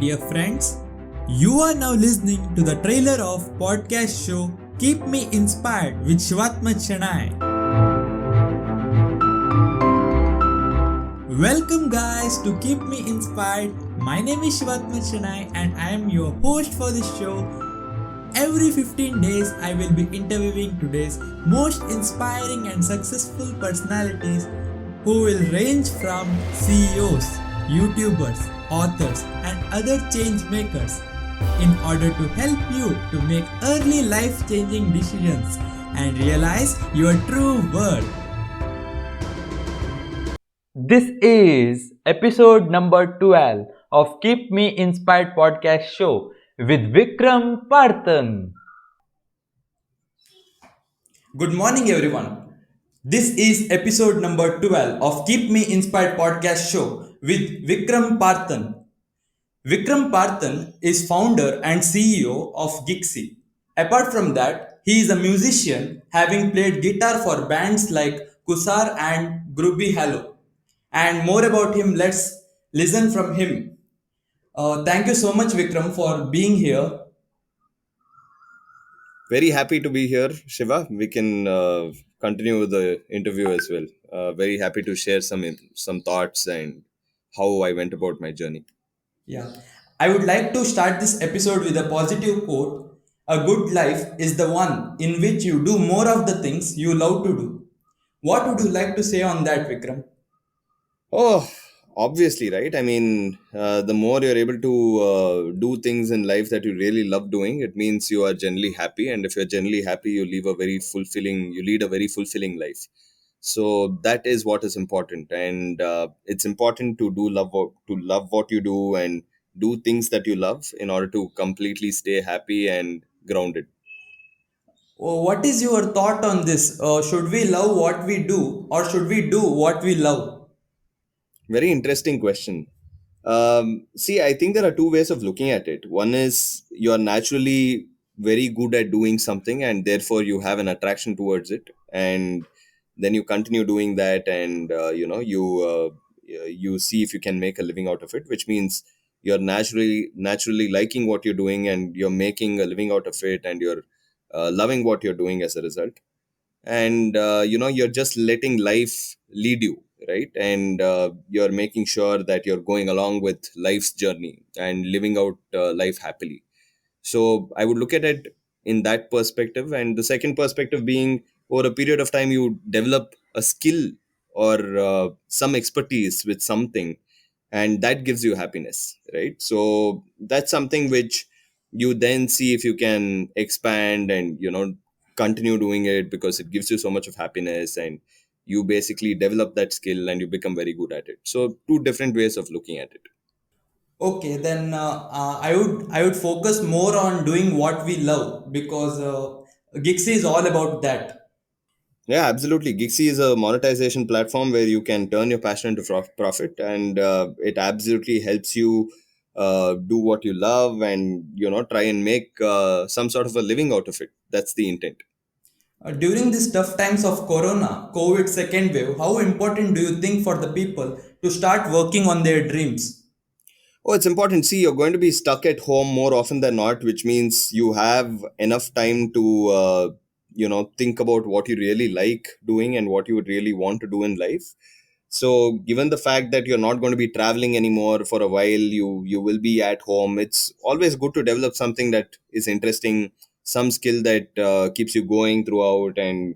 dear friends. You are now listening to the trailer of podcast show Keep Me Inspired with Shivatma Chennai. Welcome guys to Keep Me Inspired. My name is Shivatma Chennai and I am your host for this show. Every 15 days I will be interviewing today's most inspiring and successful personalities who will range from CEOs, YouTubers, authors and other change makers in order to help you to make early life-changing decisions and realize your true worth. This is episode number 12 of Keep Me Inspired podcast show with Vikram Parthan. Good morning, everyone. This is episode number 12 of Keep Me Inspired podcast show with Vikram Parthan. Vikram Parthan is founder and CEO of Gixi. Apart from that, he is a musician having played guitar for bands like Kusar and Groovy Hallow. And more about him, let's listen from him. Thank you so much, Vikram, for being here. Very happy to be here, Shiva. We can continue with the interview as well. Very happy to share some thoughts and how I went about my journey. Yeah. I would like to start this episode with a positive quote. A good life is the one in which you do more of the things you love to do. What would you like to say on that, Vikram? Oh, obviously, right? I mean, the more you're able to do things in life that you really love doing, it means you are generally happy. And if you're generally happy, you lead a very fulfilling life. So that is what is important, and it's important to love what you do and do things that you love in order to completely stay happy and grounded. What is your thought on this? Should we love what we do or should we do what we love? Very interesting question. See, I think there are two ways of looking at it. One is you are naturally very good at doing something, and therefore you have an attraction towards it, and then you continue doing that, and you see if you can make a living out of it, which means you're naturally liking what you're doing, and you're making a living out of it, and you're loving what you're doing as a result, and you're just letting life lead you, right? And you're making sure that you're going along with life's journey and living out life happily. So I would look at it in that perspective, and the second perspective being, over a period of time you develop a skill or some expertise with something, and that gives you happiness, right? So that's something which you then see if you can expand and continue doing it, because it gives you so much of happiness, and you basically develop that skill and you become very good at it. So two different ways of looking at it. Okay, then I would focus more on doing what we love because Gixi is all about that. Yeah, absolutely. Gixi is a monetization platform where you can turn your passion into profit, and it absolutely helps you do what you love, and try and make some sort of a living out of it. That's the intent. During these tough times of Corona, COVID second wave, how important do you think for the people to start working on their dreams? Oh, it's important. See, you're going to be stuck at home more often than not, which means you have enough time to, think about what you really like doing and what you would really want to do in life. So, given the fact that you're not going to be traveling anymore for a while, you will be at home. It's always good to develop something that is interesting, some skill that keeps you going throughout, and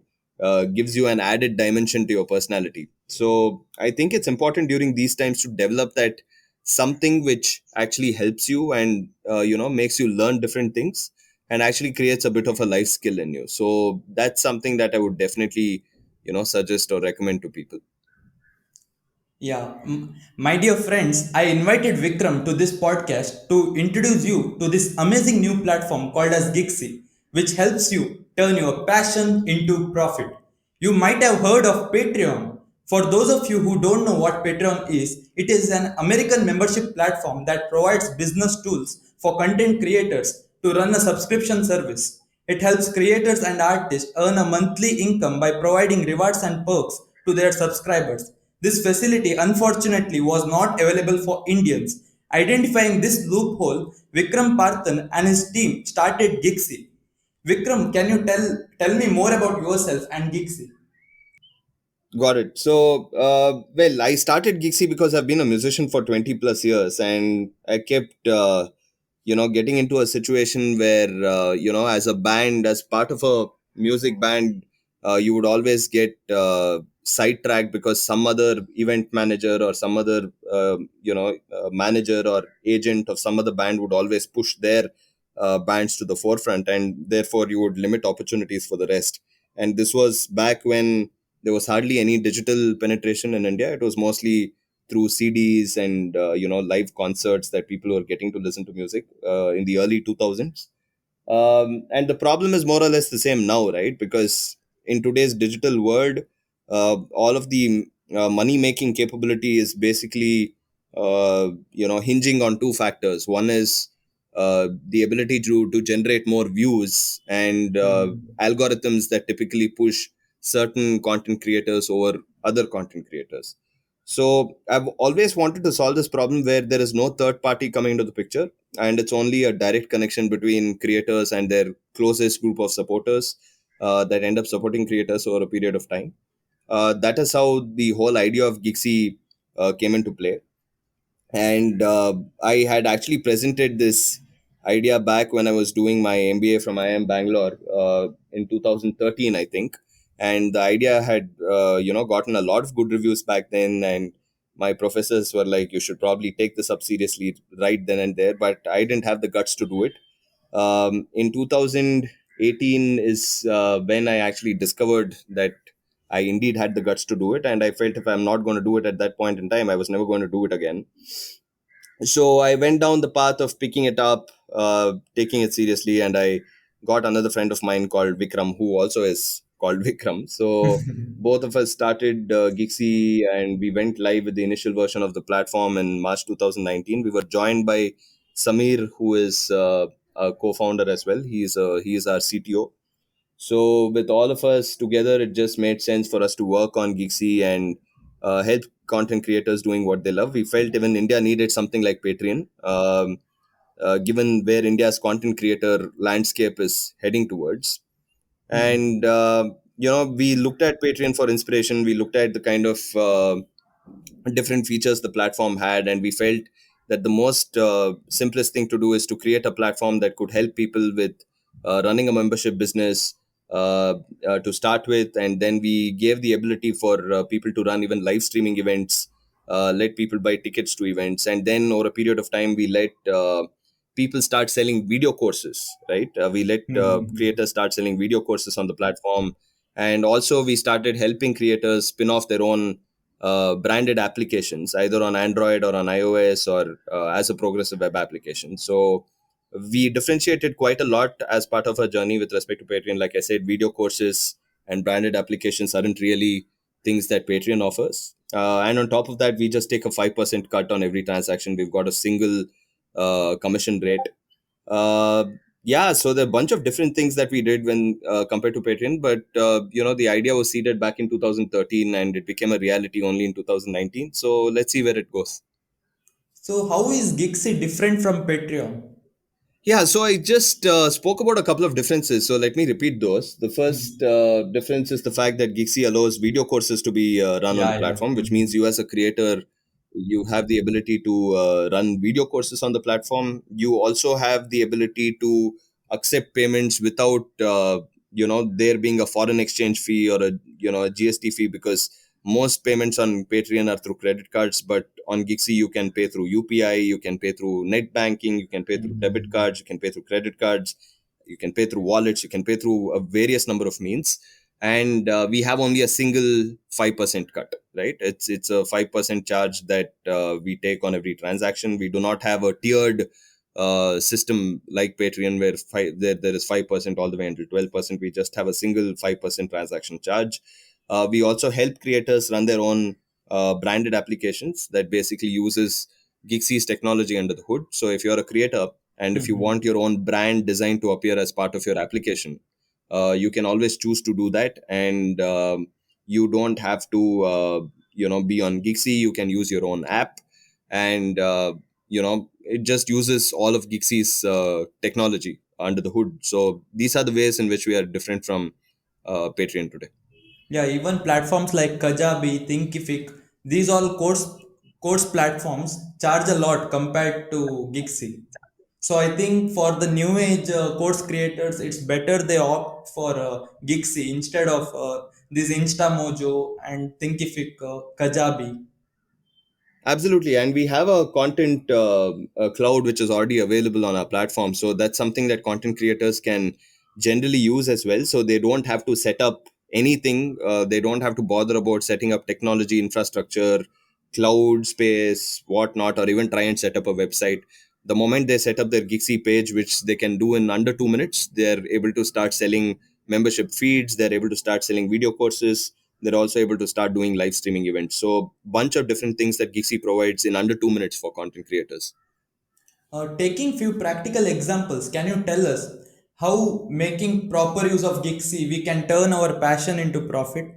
gives you an added dimension to your personality. So, I think it's important during these times to develop that something which actually helps you, and makes you learn different things, and actually creates a bit of a life skill in you. So that's something that I would definitely suggest or recommend to people. Yeah, my dear friends, I invited Vikram to this podcast to introduce you to this amazing new platform called as Gixi, which helps you turn your passion into profit. You might have heard of Patreon. For those of you who don't know what Patreon is, it is an American membership platform that provides business tools for content creators to run a subscription service. It helps creators and artists earn a monthly income by providing rewards and perks to their subscribers. This facility, unfortunately, was not available for Indians, Identifying this loophole, Vikram Parthan and his team started Gixi. Vikram, can you tell me more about yourself and Gixi? Got it. So, well, I started Gixi because I've been a musician for 20 plus years, and I kept, getting into a situation where, as a band, as part of a music band, you would always get sidetracked because some other event manager or some other, manager or agent of some other band would always push their bands to the forefront, and therefore you would limit opportunities for the rest. And this was back when there was hardly any digital penetration in India. It was mostly through CDs and live concerts that people were getting to listen to music in the early 2000s. And the problem is more or less the same now, right? Because in today's digital world, all of the money making capability is basically hinging on two factors. One is the ability to generate more views and algorithms that typically push certain content creators over other content creators. So I've always wanted to solve this problem where there is no third party coming into the picture, and it's only a direct connection between creators and their closest group of supporters that end up supporting creators over a period of time. That is how the whole idea of Gixi came into play. And I had actually presented this idea back when I was doing my MBA from IIM Bangalore in 2013, I think. And the idea had, gotten a lot of good reviews back then. And my professors were like, you should probably take this up seriously right then and there. But I didn't have the guts to do it. In 2018 is when I actually discovered that I indeed had the guts to do it. And I felt if I'm not going to do it at that point in time, I was never going to do it again. So I went down the path of picking it up, taking it seriously, and I got another friend of mine called Vikram, who also is called Vikram. So both of us started Gixi, and we went live with the initial version of the platform in March 2019. We were joined by Samir, who is a co-founder as well. He is our CTO. So with all of us together, it just made sense for us to work on Gixi and help content creators doing what they love. We felt even India needed something like Patreon, given where India's content creator landscape is heading towards. And we looked at Patreon for inspiration. We looked at the kind of different features the platform had, and we felt that the most simplest thing to do is to create a platform that could help people with running a membership business to start with. And then we gave the ability for people to run even live streaming events, let people buy tickets to events, and then over a period of time we let people start selling video courses, right? We let creators start selling video courses on the platform. And also we started helping creators spin off their own branded applications, either on Android or on iOS, or as a progressive web application. So we differentiated quite a lot as part of our journey with respect to Patreon. Like I said, video courses and branded applications aren't really things that Patreon offers. And on top of that, we just take a 5% cut on every transaction. We've got a single commission rate. Uh, yeah, so there are a bunch of different things that we did when compared to Patreon, but the idea was seeded back in 2013 and it became a reality only in 2019. So let's see where it goes. So, how is Gixi different from Patreon? Yeah, so I just spoke about a couple of differences. So let me repeat those. The first difference is the fact that Gixi allows video courses to be run on the Yeah, yeah. platform, which means you as a creator, you have the ability to run video courses on the platform. You also have the ability to accept payments without, there being a foreign exchange fee or a GST fee, because most payments on Patreon are through credit cards, but on Gixi you can pay through UPI, you can pay through net banking, you can pay through debit cards, you can pay through credit cards, you can pay through wallets, you can pay through a various number of means. And we have only a single 5% cut, right? It's a 5% charge that we take on every transaction. We do not have a tiered system like Patreon where there is 5% all the way until 12%. We just have a single 5% transaction charge. We also help creators run their own branded applications that basically uses Gixi's technology under the hood. So if you're a creator and if you want your own brand design to appear as part of your application, you can always choose to do that. And you don't have to be on Gixi. You can use your own app. And it just uses all of Gixie's technology under the hood. So these are the ways in which we are different from Patreon today. Yeah, even platforms like Kajabi, Thinkific, these all course platforms charge a lot compared to Gixie. So I think for the new age course creators, it's better they opt for Gixie instead of this InstaMojo and Thinkific, Kajabi. Absolutely, and we have a content a cloud which is already available on our platform. So that's something that content creators can generally use as well. So they don't have to set up anything. They don't have to bother about setting up technology infrastructure, cloud space, whatnot, or even try and set up a website. The moment they set up their Gixie page, which they can do in under 2 minutes, they're able to start selling membership feeds. They're able to start selling video courses. They're also able to start doing live streaming events. So bunch of different things that Gixie provides in under 2 minutes for content creators. Taking few practical examples, can you tell us how making proper use of Gixie we can turn our passion into profit?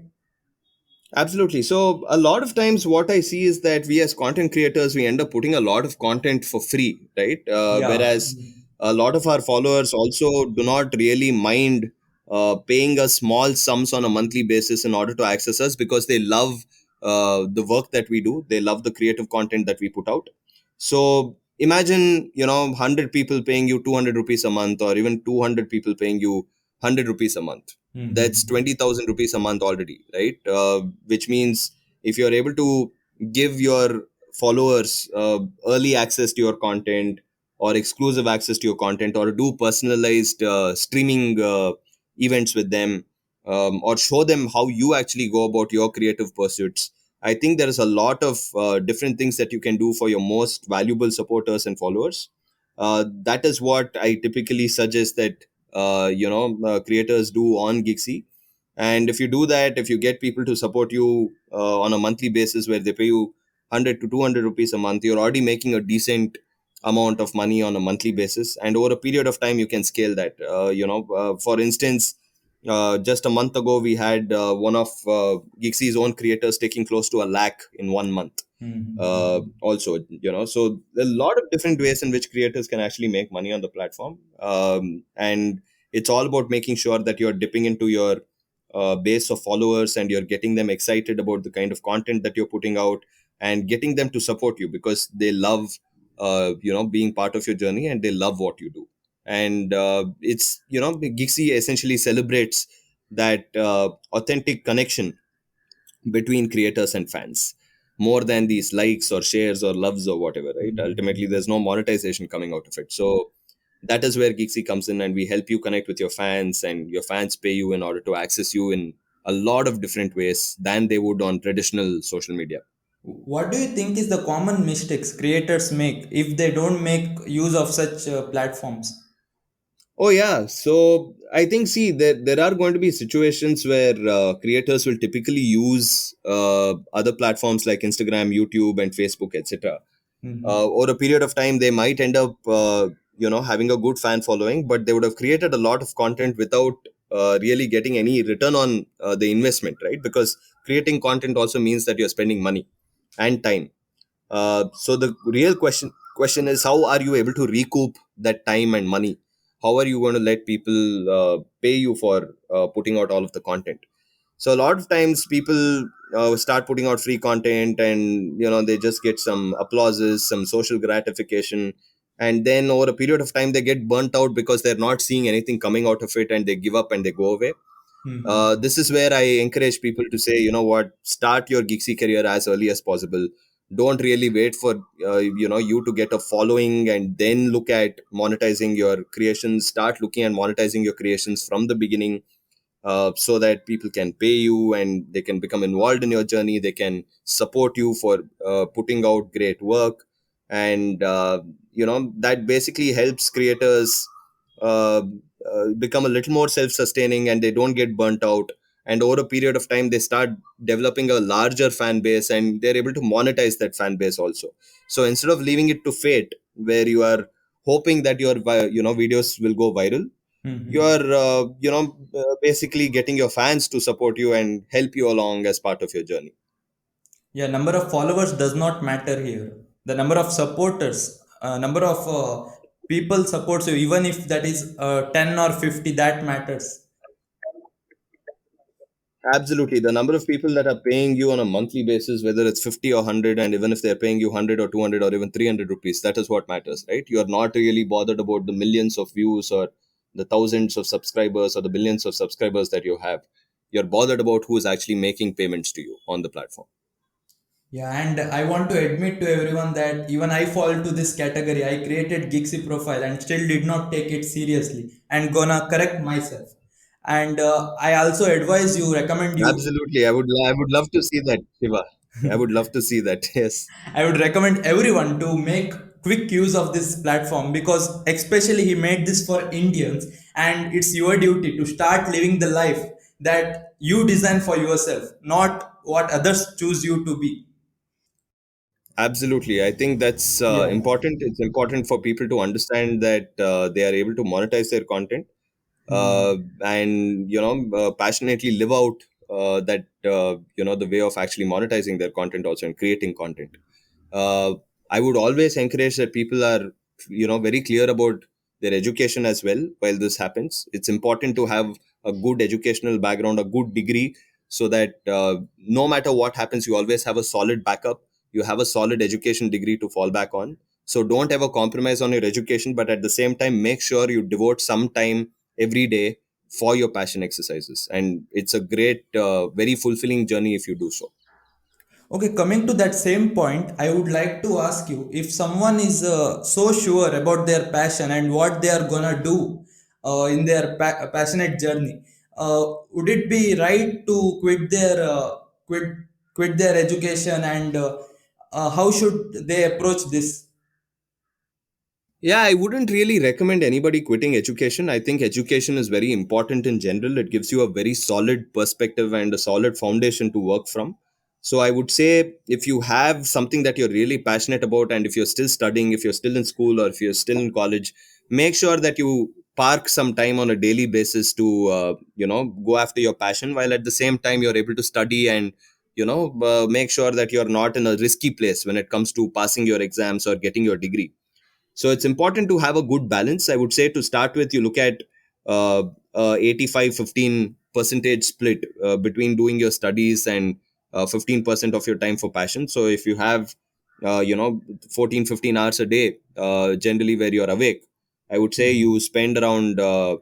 Absolutely. So a lot of times what I see is that we as content creators, we end up putting a lot of content for free, right? Yeah. Whereas a lot of our followers also do not really mind paying us small sums on a monthly basis in order to access us, because they love the work that we do. They love the creative content that we put out. So imagine, 100 people paying you 200 rupees a month, or even 200 people paying you 100 rupees a month. That's Mhm. 20,000 rupees a month already, right? Which means if you're able to give your followers early access to your content, or exclusive access to your content, or do personalized streaming events with them, or show them how you actually go about your creative pursuits, I think there is a lot of different things that you can do for your most valuable supporters and followers. That is what I typically suggest that creators do on Gixie. And if you do that, if you get people to support you on a monthly basis where they pay you 100 to 200 rupees a month, you're already making a decent amount of money on a monthly basis. And over a period of time, you can scale that. For instance, just a month ago, we had one of Gixie's own creators taking close to a lakh in 1 month. Mhm. Also, so a lot of different ways in which creators can actually make money on the platform. And it's all about making sure that you're dipping into your base of followers, and you're getting them excited about the kind of content that you're putting out, and getting them to support you because they love being part of your journey, and they love what you do. And it's Gixie essentially celebrates that authentic connection between creators and fans, more than these likes or shares or loves or whatever, right? Ultimately, there's no monetization coming out of it. So that is where Geeksy comes in, and we help you connect with your fans, and your fans pay you in order to access you in a lot of different ways than they would on traditional social media. What do you think is the common mistakes creators make if they don't make use of such platforms? Oh yeah, so I think, see, there are going to be situations where creators will typically use other platforms like Instagram, YouTube, and Facebook, etc. Over a period of time, they might end up having a good fan following, but they would have created a lot of content without really getting any return on the investment, right? Because creating content also means that you're spending money and time. So the real question is, how are you able to recoup that time and money? How are you going to let people pay you for putting out all of the content? So a lot of times people start putting out free content, and they just get some applauses, some social gratification, and then over a period of time they get burnt out because they're not seeing anything coming out of it, and they give up and they go away. Mhm. This is where I encourage people to say, you know what, start your Geeksy career as early as possible. Don't really wait for you to get a following and then look at monetizing your creations. Start looking at monetizing your creations from the beginning, so that people can pay you and they can become involved in your journey. They can support you for putting out great work. And that basically helps creators uh, become a little more self-sustaining, and they don't get burnt out. And over a period of time, they start developing a larger fan base, and they're able to monetize that fan base also. So instead of leaving it to fate, where you are hoping that your videos will go viral, you Mhm. are basically getting your fans to support you and help you along as part of your journey. Yeah, number of followers does not matter here. The number of supporters number of people supports you, even if that is 10 or 50, that matters. Absolutely. The number of people that are paying you on a monthly basis, whether it's 50 or 100, and even if they're paying you 100 or 200 or even 300 rupees, that is what matters, right? You're not really bothered about the millions of views or the thousands of subscribers or the billions of subscribers that you have. You're bothered about who is actually making payments to you on the platform. Yeah, and I want to admit to everyone that even I fall to this category. I created Gixi profile and still did not take it seriously and gonna correct myself. And I also advise you, recommend you, Absolutely. I would love to see that, Shiva. I would love to see that. Yes. I would recommend everyone to make quick use of this platform because especially he made this for Indians, and it's your duty to start living the life that you design for yourself, not what others choose you to be. Absolutely. I think that's Yeah. important. It's important for people to understand that they are able to monetize their content, Hmm. and passionately live out that the way of actually monetizing their content also and creating content. uh, I would always encourage that people are very clear about their education as well while this happens. It's important to have a good educational background, a good degree, so that no matter what happens, you always have a solid backup. You have a solid education degree to fall back on. So don't ever compromise on your education, but at the same time make sure you devote some time every day for your passion exercises, and it's a great very fulfilling journey if you do so. Okay, coming to that same point, I would like to ask you if someone is so sure about their passion and what they are gonna do in their passionate journey, would it be right to quit their education, and how should they approach this? Yeah, I wouldn't really recommend anybody quitting education. I think education is very important in general. It gives you a very solid perspective and a solid foundation to work from. So I would say if you have something that you're really passionate about, and if you're still studying, if you're still in school, or if you're still in college, make sure that you park some time on a daily basis to go after your passion, while at the same time you're able to study and make sure that you're not in a risky place when it comes to passing your exams or getting your degree. So it's important to have a good balance. I would say to start with, you look at 85-15 percentage split between doing your studies and 15% of your time for passion. So if you have 14-15 hours a day generally where you're awake, I would say you spend around 10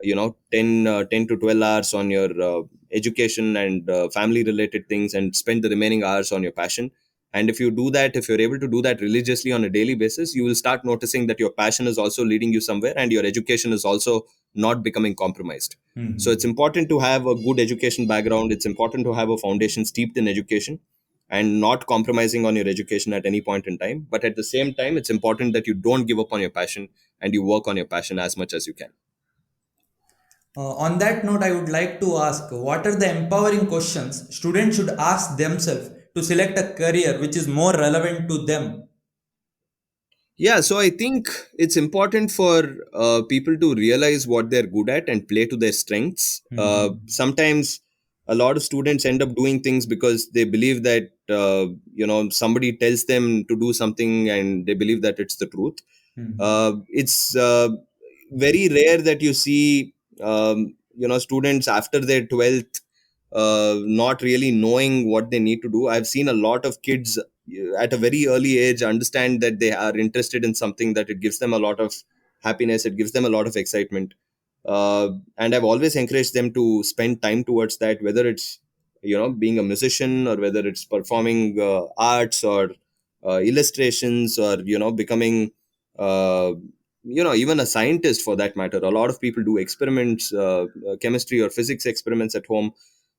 to 12 hours on your education and family related things, and spend the remaining hours on your passion. And if you do that, if you're able to do that religiously on a daily basis, you will start noticing that your passion is also leading you somewhere, and your education is also not becoming compromised. So it's Mhm. important to have a good education background. It's important to have a foundation steeped in education and not compromising on your education at any point in time. But at the same time, it's important that you don't give up on your passion, and you work on your passion as much as you can. On that note, I would like to ask what are the empowering questions students should ask themselves to select a career which is more relevant to them? Yeah, so I think it's important for people to realize what they're good at and play to their strengths. Mhm. Sometimes a lot of students end up doing things because they believe that somebody tells them to do something and they believe that it's the truth. Mhm. It's very rare that you see students after their 12th not really knowing what they need to do. I've seen a lot of kids at a very early age understand that they are interested in something, that it gives them a lot of happiness, it gives them a lot of excitement. And I've always encouraged them to spend time towards that, whether it's being a musician, or whether it's performing arts, or illustrations, or becoming uh, even a scientist for that matter. A lot of people do experiments, chemistry or physics experiments at home.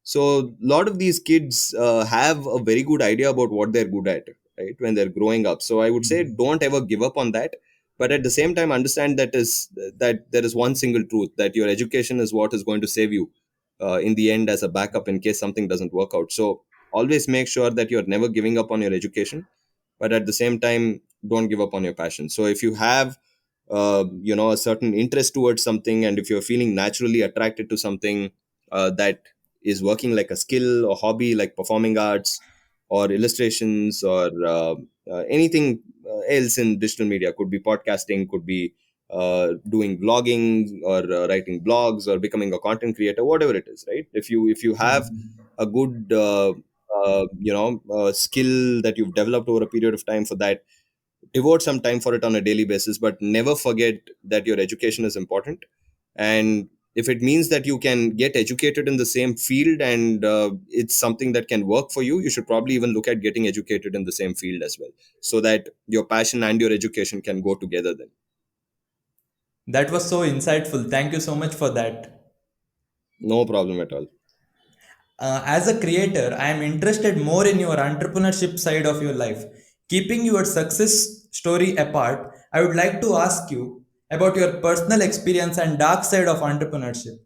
So a lot of these kids have a very good idea about what they're good at, right, when they're growing up. So I would say Mhm. don't ever give up on that, but at the same time understand that there is one single truth, that your education is what is going to save you in the end, as a backup in case something doesn't work out. So always make sure that you're never giving up on your education, but at the same time don't give up on your passion. So if you have a certain interest towards something, and if you're feeling naturally attracted to something that is working like a skill or hobby, like performing arts or illustrations or anything else in digital media. Could be podcasting, could be doing vlogging, or writing blogs, or becoming a content creator, whatever it is, right? If you have a good skill that you've developed over a period of time, for that, devote some time for it on a daily basis, but never forget that your education is important. And if it means that you can get educated in the same field, and it's something that can work for you, you should probably even look at getting educated in the same field as well, so that your passion and your education can go together then. That was so insightful. Thank you so much for that. No problem at all. As a creator, I am interested more in your entrepreneurship side of your life. Keeping your success story apart, I would like to ask you about your personal experience and dark side of entrepreneurship.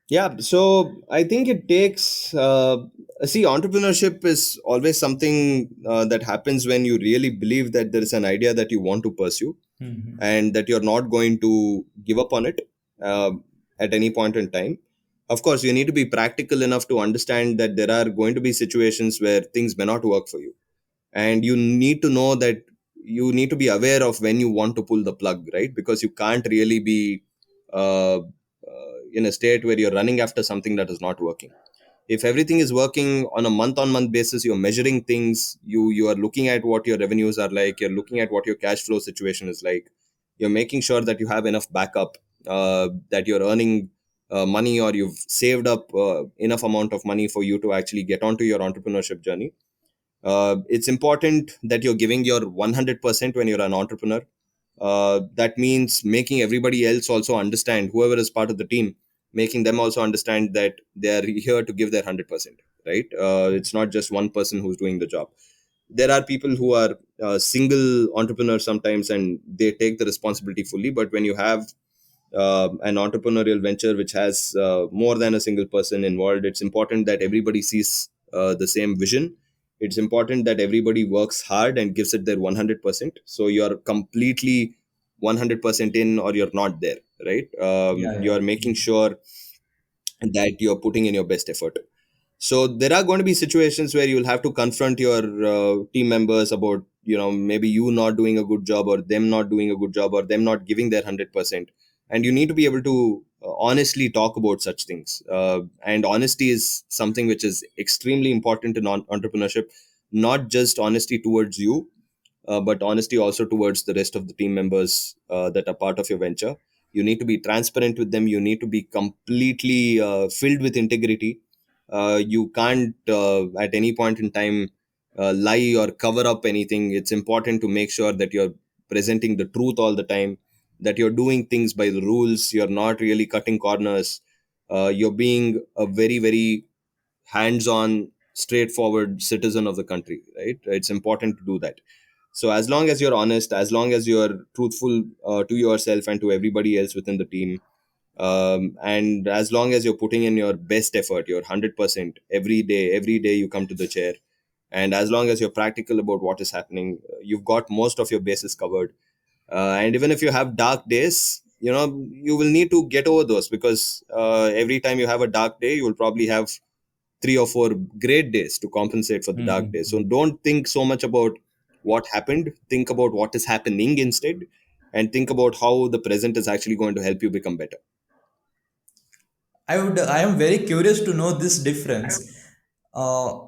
Yeah, so I think it takes, see, entrepreneurship is always something that happens when you really believe that there is an idea that you want to pursue, Mhm. and that you're not going to give up on it uh, at any point in time. Of course, you need to be practical enough to understand that there are going to be situations where things may not work for you, and you need to know that you need to be aware of when you want to pull the plug, right? Because you can't really be in a state where you're running after something that is not working. If everything is working on a month on month basis, you're measuring things, you are looking at what your revenues are like, you're looking at what your cash flow situation is like, you're making sure that you have enough backup, that you're earning money, or you've saved up enough amount of money for you to actually get onto your entrepreneurship journey. It's important that you're giving your 100% when you're an entrepreneur. That means making everybody else also understand, whoever is part of the team, making them also understand that they are here to give their 100%, right? It's not just one person who's doing the job. There are people who are single entrepreneurs sometimes, and they take the responsibility fully. But when you have an entrepreneurial venture which has more than a single person involved, it's important that everybody sees the same vision. It's important that everybody works hard and gives it their 100%. So you're completely 100% in, or you're not there, right? Yeah, yeah. You're making sure that you're putting in your best effort. So there are going to be situations where you'll have to confront your team members about, maybe you not doing a good job, or them not doing a good job, or them not giving their 100%. And you need to be able to honestly talk about such things. And honesty is something which is extremely important in entrepreneurship. Not just honesty towards you, but honesty also towards the rest of the team members that are part of your venture. You need to be transparent with them. You need to be completely filled with integrity. You can't at any point in time lie or cover up anything. It's important to make sure that you're presenting the truth all the time, that you're doing things by the rules, you're not really cutting corners, you're being a very, very hands-on, straightforward citizen of the country, right? It's important to do that. So as long as you're honest, as long as you're truthful to yourself and to everybody else within the team, and as long as you're putting in your best effort, your 100% every day you come to the chair, and as long as you're practical about what is happening, you've got most of your bases covered. And even if you have dark days, you will need to get over those, because every time you have a dark day, you will probably have 3 or 4 great days to compensate for the dark days. So Mhm. don't think so much about what happened. Think about what is happening instead, and think about how the present is actually going to help you become better. I am very curious to know this difference. Uh,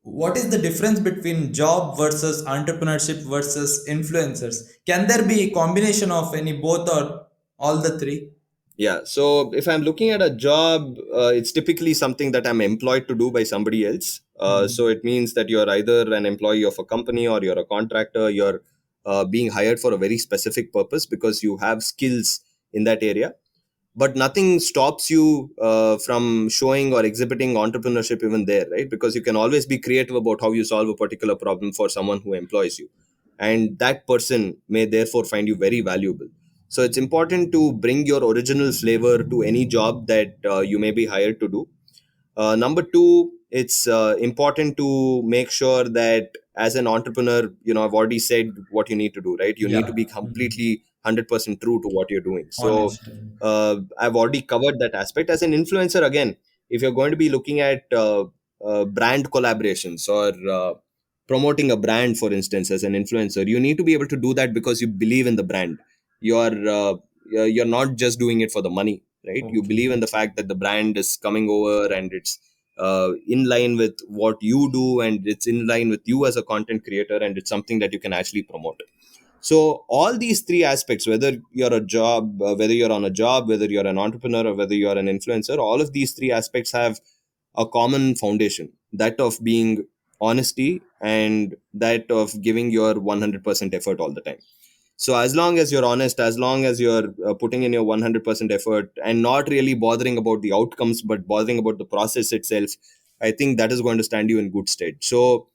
what is the difference between job versus entrepreneurship versus influencers? Can there be a combination of any both or all the three? Yeah. So if I'm looking at a job, it's typically something that I'm employed to do by somebody else. So it means that you're either an employee of a company, or you're a contractor. You're being hired for a very specific purpose because you have skills in that area. But nothing stops you from showing or exhibiting entrepreneurship even there, right? Because you can always be creative about how you solve a particular problem for someone who employs you, and that person may therefore find you very valuable. So it's important to bring your original flavor to any job that you may be hired to do. Number two, it's important to make sure that as an entrepreneur, I've already said what you need to do, right? You need to Yeah. be completely 100% true to what you're doing. So Honest. I've already covered that aspect. As an influencer, again, if you're going to be looking at brand collaborations, or promoting a brand, for instance, as an influencer, you need to be able to do that because you believe in the brand. You're not just doing it for the money, right? You Okay. believe in the fact that the brand is coming over and it's in line with what you do, and it's in line with you as a content creator, and it's something that you can actually promote. So all these three aspects, whether you're on a job, whether you're an entrepreneur, or whether you're an influencer, all of these three aspects have a common foundation, that of being honesty and that of giving your 100% effort all the time. So as long as you're honest, as long as you're putting in your 100% effort and not really bothering about the outcomes but bothering about the process itself, I think that is going to stand you in good stead. So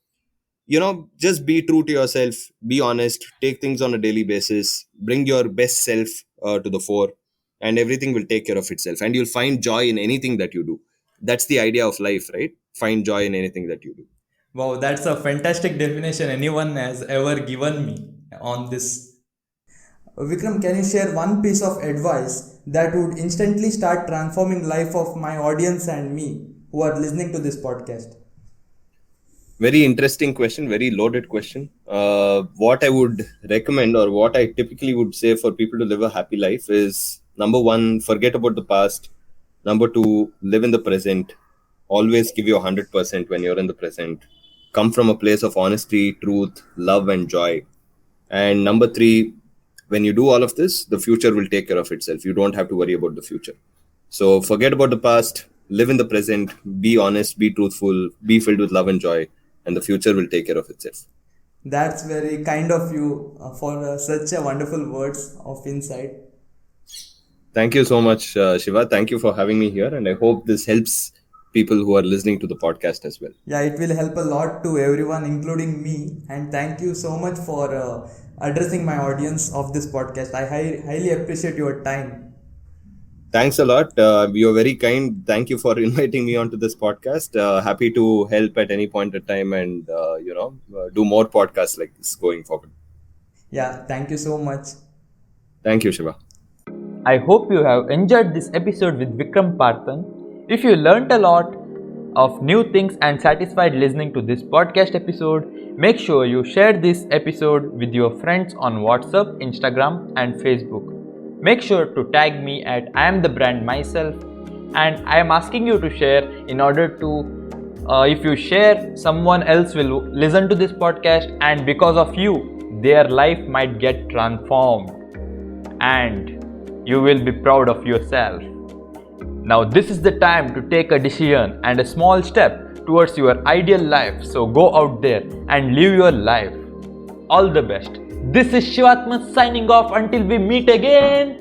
just be true to yourself, be honest, take things on a daily basis, bring your best self to the fore, and everything will take care of itself, and you'll find joy in anything that you do. That's the idea of life, right? Find joy in anything that you do. Wow, that's a fantastic definition anyone has ever given me on this. Vikram, can you share one piece of advice that would instantly start transforming life of my audience and me who are listening to this podcast? Very interesting question, very loaded question. What I would recommend, or what I typically would say for people to live a happy life, is number one, forget about the past. Number two, live in the present. Always give your 100% when you're in the present. Come from a place of honesty, truth, love, and joy. And number three, when you do all of this, the future will take care of itself. You don't have to worry about the future. So forget about the past, live in the present, be honest, be truthful, be filled with love and joy, and the future will take care of itself. That's very kind of you for such a wonderful words of insight. Thank you so much, Shiva. Thank you for having me here, and I hope this helps people who are listening to the podcast as well. Yeah, it will help a lot to everyone, including me. And thank you so much for addressing my audience of this podcast. I highly appreciate your time. Thanks a lot. You're very kind. Thank you for inviting me onto this podcast. Happy to help at any point in time, and do more podcasts like this going forward. Yeah, thank you so much. Thank you, Shiva. I hope you have enjoyed this episode with Vikram Parthan. If you learnt a lot of new things and satisfied listening to this podcast episode, make sure you share this episode with your friends on WhatsApp, Instagram, and Facebook. Make sure to tag me at I am the brand myself, and I am asking you to share in order to if you share, someone else will listen to this podcast, and because of you, their life might get transformed and you will be proud of yourself. Now, this is the time to take a decision and a small step towards your ideal life. So, go out there and live your life. All the best. This is Shivatma signing off until we meet again.